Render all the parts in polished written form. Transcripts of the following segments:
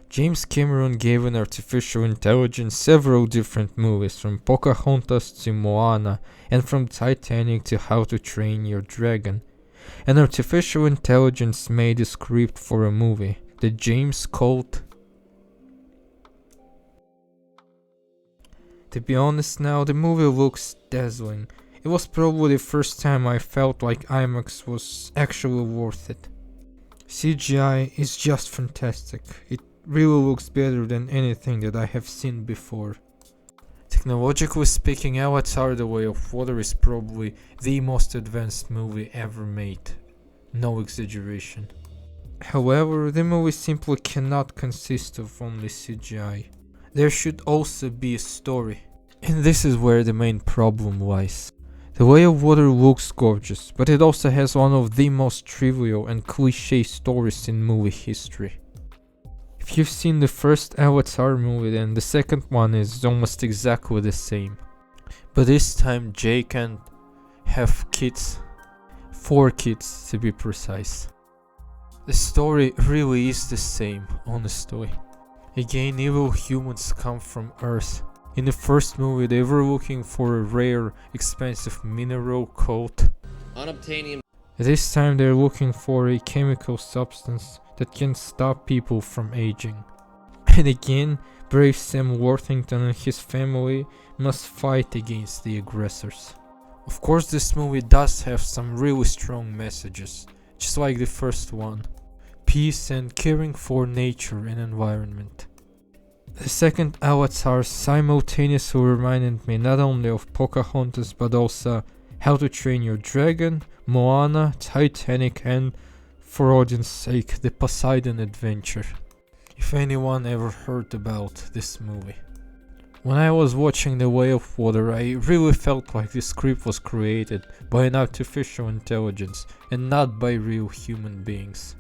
James Cameron gave an artificial intelligence several different movies, from Pocahontas to Moana, and from Titanic to How to Train Your Dragon. An artificial intelligence made a script for a movie that James called... To be honest now, the movie looks dazzling. It was probably the first time I felt like IMAX was actually worth it. CGI is just fantastic. It really looks better than anything that I have seen before. Technologically speaking, Avatar: The Way of Water is probably the most advanced movie ever made. No exaggeration. However, the movie simply cannot consist of only CGI. There should also be a story. And this is where the main problem lies. The Way of Water looks gorgeous, but it also has one of the most trivial and cliché stories in movie history. If you've seen the first Avatar movie, then the second one is almost exactly the same. But this time Jay can have kids. 4 kids to be precise. The story really is the same, honestly. Again, evil humans come from Earth. In the first movie they were looking for a rare, expensive mineral called unobtainium. This time they're looking for a chemical substance that can stop people from aging. And again, brave Sam Worthington and his family must fight against the aggressors. Of course, this movie does have some really strong messages, just like the first one. Peace and caring for nature and environment. The second Avatar simultaneously reminded me not only of Pocahontas but also How to Train Your Dragon, Moana, Titanic, and, for audience sake, the Poseidon Adventure. If anyone ever heard about this movie. When I was watching The Way of Water, I really felt like the script was created by an artificial intelligence and not by real human beings.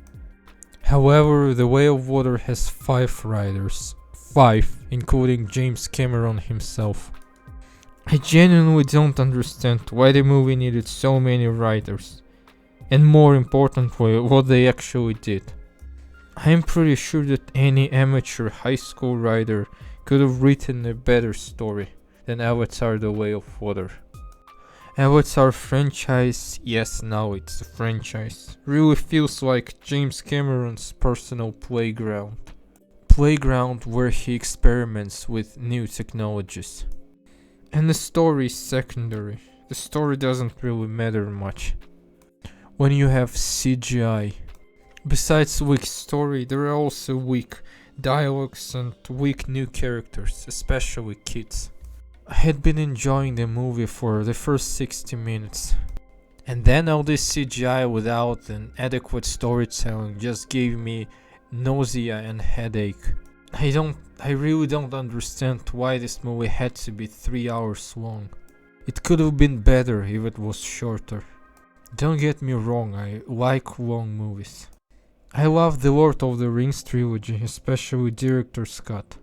However, The Way of Water has 5 writers. 5, including James Cameron himself. I genuinely don't understand why the movie needed so many writers. And more importantly, what they actually did. I am pretty sure that any amateur high school writer could have written a better story than Avatar: The Way of Water. Avatar franchise, yes, now it's a franchise, really feels like James Cameron's personal playground. Playground where he experiments with new technologies. And the story is secondary. The story doesn't really matter much when you have CGI. Besides weak story, there are also weak dialogues and weak new characters, especially kids. I had been enjoying the movie for the first 60 minutes. And then all this CGI without an adequate storytelling just gave me nausea and headache. I really don't understand why this movie had to be 3 hours long. It could have been better if it was shorter. Don't get me wrong, I like long movies. I love the Lord of the Rings trilogy, especially Director's Cut.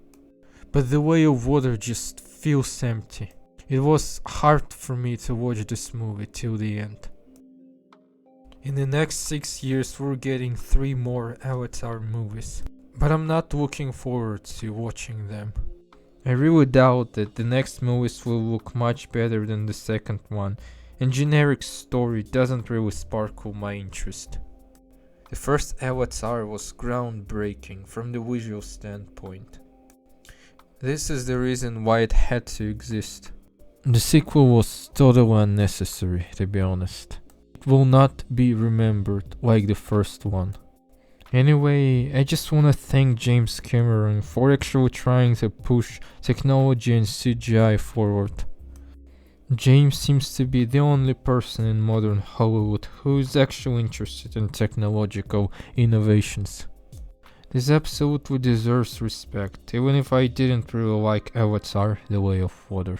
But The Way of Water just feels empty. It was hard for me to watch this movie till the end. In the next 6 years we're getting 3 more Avatar movies. But I'm not looking forward to watching them. I really doubt that the next movies will look much better than the second one, and generic story doesn't really sparkle my interest. The first Avatar was groundbreaking from the visual standpoint. This is the reason why it had to exist. The sequel was totally unnecessary, to be honest. It will not be remembered like the first one. Anyway, I just wanna thank James Cameron for actually trying to push technology and CGI forward. James seems to be the only person in modern Hollywood who is actually interested in technological innovations. This absolutely deserves respect, even if I didn't really like Avatar: The Way of Water.